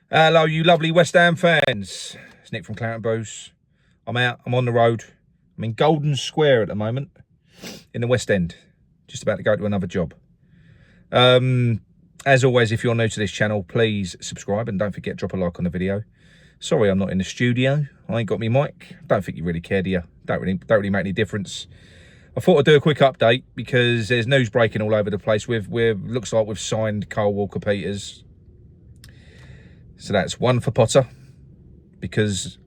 Hello, you lovely West Ham fans. It's Nick from Claret Booze. I'm out. I'm on the road. I'm in Golden Square at the moment in the West End. Just about to go to another job. As always, if you're new to this channel, please subscribe and don't forget drop a like on the video. Sorry, I'm not in the studio. I ain't got me mic. Don't think you really care, do you? Don't really make any difference. I thought I'd do a quick update because there's news breaking all over the place. Looks like we've signed Kyle Walker-Peters. So that's one for Potter, because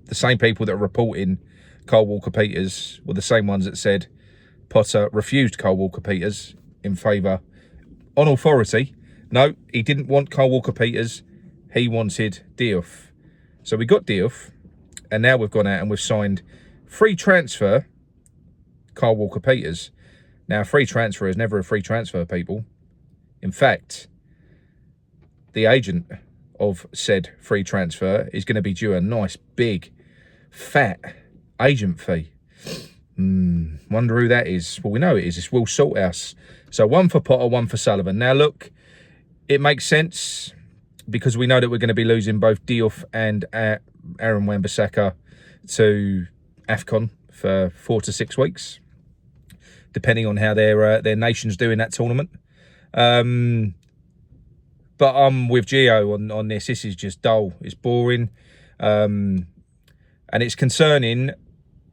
the same people that are reporting Kyle Walker-Peters were the same ones that said Potter refused Kyle Walker-Peters in favour, on authority. No, he didn't want Kyle Walker-Peters. He wanted Diouf. So we got Diouf, and now we've gone out and we've signed free transfer Kyle Walker-Peters. Now, free transfer is never a free transfer, people. In fact, the agent of said free transfer is going to be due a nice, big, fat agent fee. Wonder who that is. Well, we know it is. It's Will Salthouse. So one for Potter, one for Sullivan. Now, look, it makes sense because we know that we're going to be losing both Diouf and Aaron Wan-Bissaka to AFCON for 4 to 6 weeks, depending on how their nations do in that tournament. But I'm with Gio on this. This is just dull. It's boring, and it's concerning.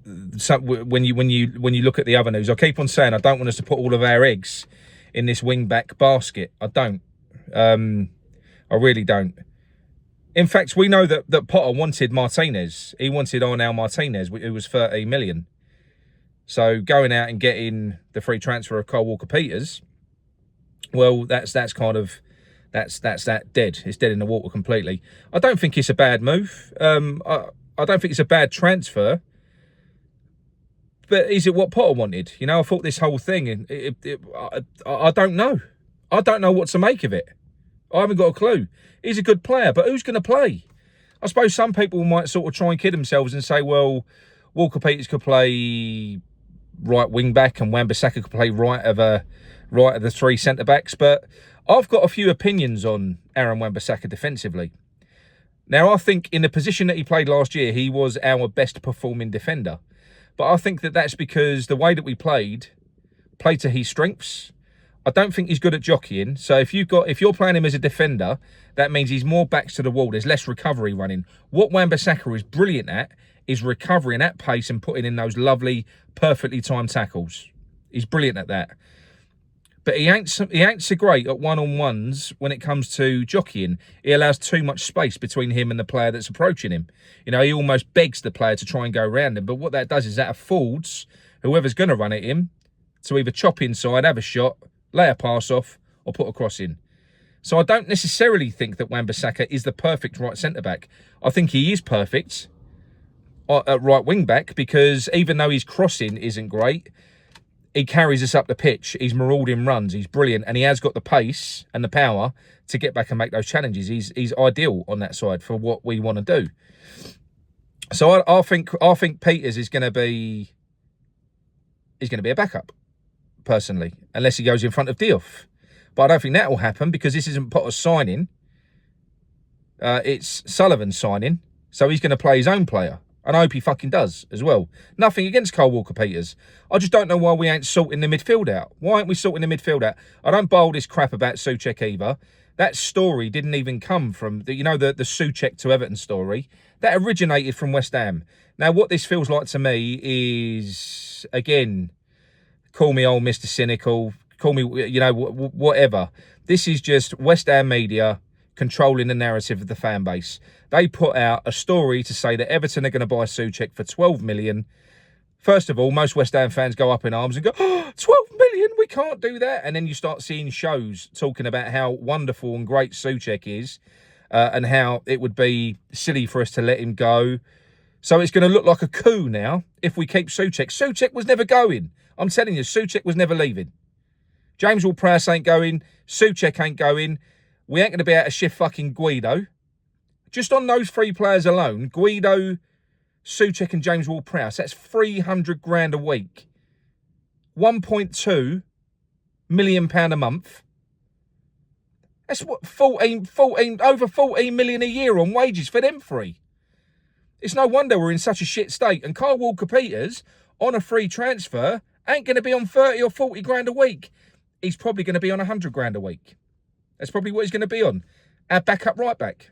When you look at the other news, I keep on saying I don't want us to put all of our eggs in this wing back basket. I don't. I really don't. In fact, we know that Potter wanted Martinez. He wanted Arnau Martinez, who was 13 million. So going out and getting the free transfer of Kyle Walker-Peters, well, that's kind of. That's that dead. It's dead in the water completely. I don't think it's a bad move. I don't think it's a bad transfer. But is it what Potter wanted? You know, I thought this whole thing, I don't know. I don't know what to make of it. I haven't got a clue. He's a good player, but who's going to play? I suppose some people might sort of try and kid themselves and say, well, Walker-Peters could play right wing back and Wan-Bissaka could play right of the three centre backs, but I've got a few opinions on Aaron Wan-Bissaka defensively. Now, I think in the position that he played last year, he was our best performing defender. But I think that that's because the way that we played to his strengths. I don't think he's good at jockeying. So if you're playing him as a defender, that means he's more backs to the wall. There's less recovery running. What Wan-Bissaka is brilliant at is recovering at pace and putting in those lovely, perfectly timed tackles. He's brilliant at that. But he ain't so great at one-on-ones when it comes to jockeying. He allows too much space between him and the player that's approaching him. You know, he almost begs the player to try and go around him. But what that does is that affords whoever's going to run at him to either chop inside, have a shot, lay a pass off, or put a cross in. So I don't necessarily think that Wan-Bissaka is the perfect right centre-back. I think he is perfect at right wing-back because even though his crossing isn't great, he carries us up the pitch. He's marauding runs. He's brilliant. And he has got the pace and the power to get back and make those challenges. He's ideal on that side for what we want to do. So I think Peters is going to be a backup, personally, unless he goes in front of Diouf. But I don't think that will happen because this isn't Potter's signing. It's Sullivan's signing. So he's going to play his own player. And I hope he fucking does as well. Nothing against Kyle Walker-Peters. I just don't know why we ain't sorting the midfield out. Why aren't we sorting the midfield out? I don't buy all this crap about Souček either. That story didn't even come from, the Souček to Everton story. That originated from West Ham. Now, what this feels like to me is, again, call me old Mr. Cynical, call me, whatever. This is just West Ham media controlling the narrative of the fan base. They put out a story to say that Everton are going to buy Souček for 12 million. First of all, most West Ham fans go up in arms and go, oh, 12 million, we can't do that. And then you start seeing shows talking about how wonderful and great Souček is and how it would be silly for us to let him go. So it's going to look like a coup now if we keep Souček. Souček was never going. I'm telling you, Souček was never leaving. James Ward-Prowse ain't going. Souček ain't going. We ain't going to be able to shift fucking Guido. Just on those three players alone, Guido, Souček and James Ward-Prowse, that's 300 grand a week. 1.2 £1 million a month. That's what, over 14 million a year on wages for them three. It's no wonder we're in such a shit state. And Kyle Walker-Peters, on a free transfer, ain't going to be on 30 or 40 grand a week. He's probably going to be on 100 grand a week. That's probably what he's going to be on. Our backup right back.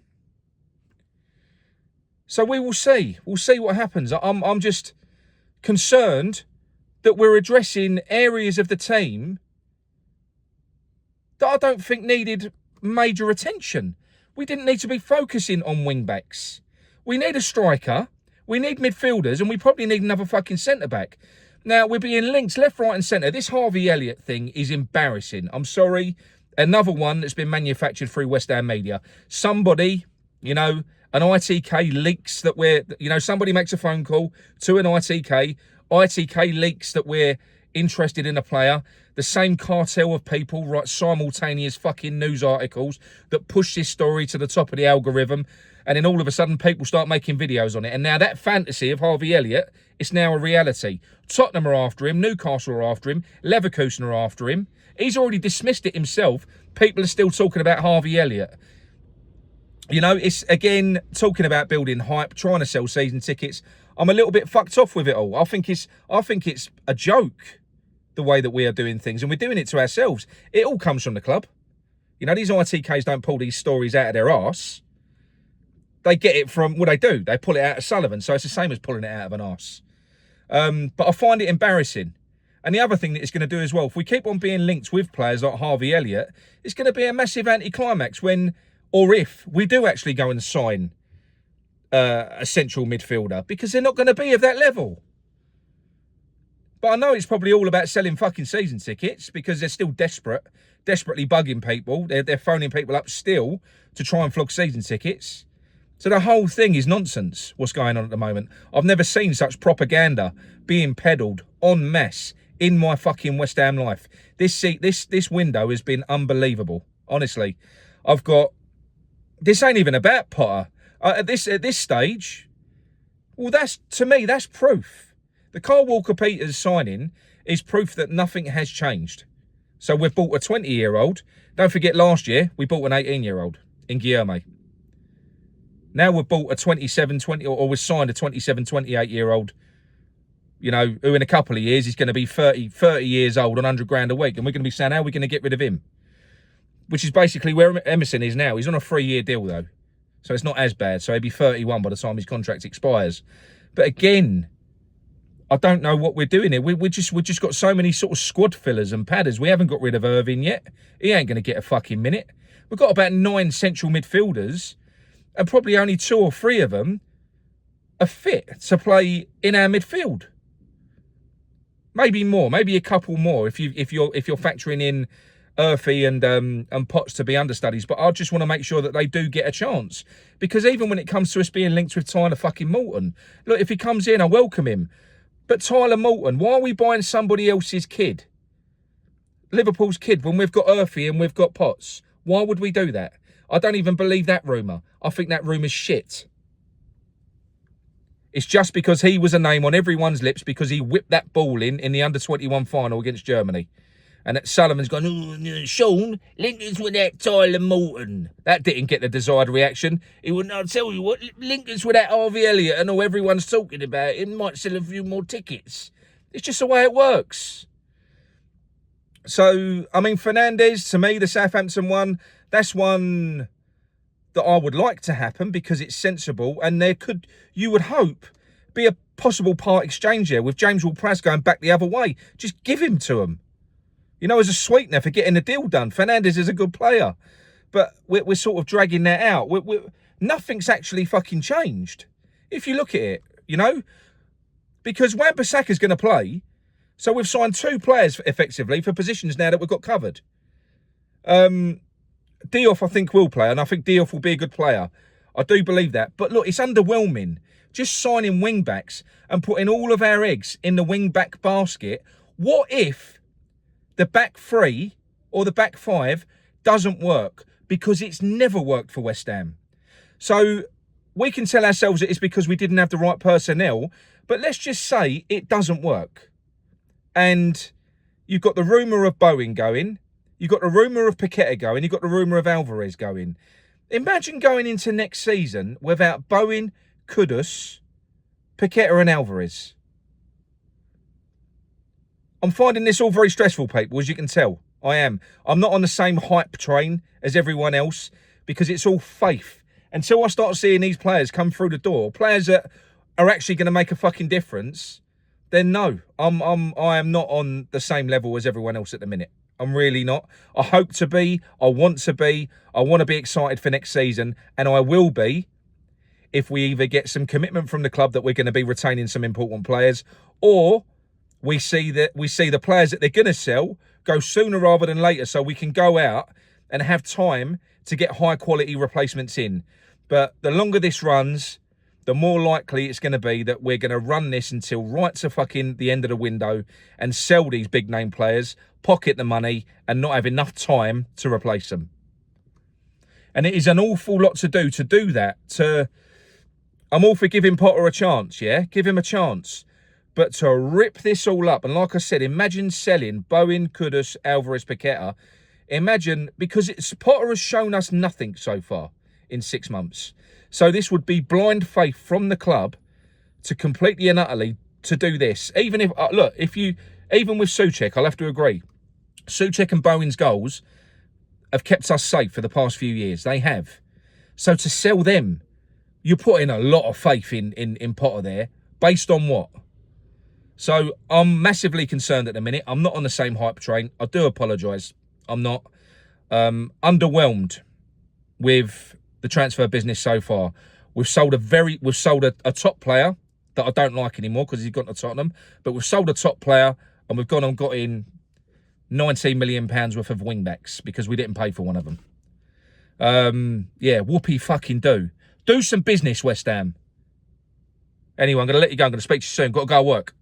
So we will see. We'll see what happens. I'm just concerned that we're addressing areas of the team that I don't think needed major attention. We didn't need to be focusing on wing-backs. We need a striker, we need midfielders, and we probably need another fucking centre-back. Now, we're being linked left, right and centre. This Harvey Elliott thing is embarrassing. I'm sorry. Another one that's been manufactured through West Ham media. Somebody, you know, an ITK leaks that we're, you know, somebody makes a phone call to an ITK. ITK leaks that we're interested in a player. The same cartel of people write simultaneous fucking news articles that push this story to the top of the algorithm. And then all of a sudden people start making videos on it. And now that fantasy of Harvey Elliott is now a reality. Tottenham are after him. Newcastle are after him. Leverkusen are after him. He's already dismissed it himself. People are still talking about Harvey Elliott. You know, it's, again, talking about building hype, trying to sell season tickets. I'm a little bit fucked off with it all. I think it's a joke, the way that we are doing things. And we're doing it to ourselves. It all comes from the club. You know, these ITKs don't pull these stories out of their arse. They get it from, what they do, they pull it out of Sullivan. So it's the same as pulling it out of an arse. But I find it embarrassing. And the other thing that it's going to do as well, if we keep on being linked with players like Harvey Elliott, it's going to be a massive anticlimax when, or if, we do actually go and sign a central midfielder, because they're not going to be of that level. But I know it's probably all about selling fucking season tickets, because they're still desperately bugging people. They're phoning people up still to try and flog season tickets. So the whole thing is nonsense, what's going on at the moment. I've never seen such propaganda being peddled en masse in my fucking West Ham life. This window has been unbelievable, honestly. This ain't even about Potter. At this stage, well, to me, that's proof. The Kyle Walker-Peters signing is proof that nothing has changed. So we've bought a 20-year-old. Don't forget last year, we bought an 18-year-old in Guilherme. Now we've bought a or we've signed a 27, 28-year-old, you know, who in a couple of years is going to be 30 years old on 100 grand a week. And we're going to be saying, how are we going to get rid of him? Which is basically where Emerson is now. He's on a 3-year deal, though. So it's not as bad. So he'll be 31 by the time his contract expires. But again, I don't know what we're doing here. We've just got so many sort of squad fillers and padders. We haven't got rid of Irving yet. He ain't going to get a fucking minute. We've got about 9 central midfielders, and probably only 2 or 3 of them are fit to play in our midfield. Maybe more, maybe a couple more if you're factoring in Earthy and Potts to be understudies. But I just want to make sure that they do get a chance, because even when it comes to us being linked with Tyler fucking Moulton, look, if he comes in, I welcome him. But Tyler Moulton, why are we buying somebody else's kid? Liverpool's kid, when we've got Earthy and we've got Potts. Why would we do that? I don't even believe that rumour. I think that rumour's shit. It's just because he was a name on everyone's lips because he whipped that ball in the under-21 final against Germany. And that Sullivan's gone, oh, Sean, link us with that Tyler Moulton. That didn't get the desired reaction. He wouldn't, I'll tell you what, link us with that Harvey Elliott and all everyone's talking about. It might sell a few more tickets. It's just the way it works. So, I mean, Fernandes, to me, the Southampton one, that's one that I would like to happen because it's sensible, and there could, you would hope, be a possible part exchange here with James Ward-Prowse going back the other way. Just give him to him. You know, as a sweetener for getting the deal done. Fernandes is a good player, but we're sort of dragging that out. Nothing's actually fucking changed. If you look at it, you know, because Wan-Bissaka's going to play, so we've signed 2 players effectively for positions now that we've got covered. Diouf, I think, will play, and I think Diouf will be a good player. I do believe that. But look, it's underwhelming. Just signing wing-backs and putting all of our eggs in the wing-back basket. What if the back 3 or the back 5 doesn't work? Because it's never worked for West Ham. So we can tell ourselves that it's because we didn't have the right personnel, but let's just say it doesn't work. And you've got the rumour of Bowen going. You got the rumour of Paqueta going. You got the rumour of Alvarez going. Imagine going into next season without Bowen, Kudus, Paqueta and Alvarez. I'm finding this all very stressful, people, as you can tell. I am. I'm not on the same hype train as everyone else because it's all faith. Until I start seeing these players come through the door, players that are actually going to make a fucking difference, then no, I am not on the same level as everyone else at the minute. I'm really not. I hope to be. I want to be. I want to be excited for next season, and I will be if we either get some commitment from the club that we're going to be retaining some important players, or we see the players that they're going to sell go sooner rather than later, so we can go out and have time to get high quality replacements in. But the longer this runs, the more likely it's going to be that we're going to run this until right to fucking the end of the window and sell these big name players, pocket the money, and not have enough time to replace them. And it is an awful lot to do that. I'm all for giving Potter a chance, yeah? Give him a chance. But to rip this all up, and like I said, imagine selling Bowen, Kudus, Alvarez, Paqueta. Imagine, because Potter has shown us nothing so far in 6 months. So this would be blind faith from the club to completely and utterly to do this. Even if, look, even with Souček, I'll have to agree. Souček and Bowen's goals have kept us safe for the past few years. They have. So to sell them, you're putting a lot of faith in Potter there. Based on what? So I'm massively concerned at the minute. I'm not on the same hype train. I do apologise. I'm not. Underwhelmed with the transfer business so far. We've sold a top player that I don't like anymore because he's gone to Tottenham. But we've sold a top player and we've gone and got in £19 million worth of wing-backs because we didn't pay for one of them. Yeah, whoopee fucking do. Do some business, West Ham. Anyway, I'm going to let you go. I'm going to speak to you soon. Got to go work.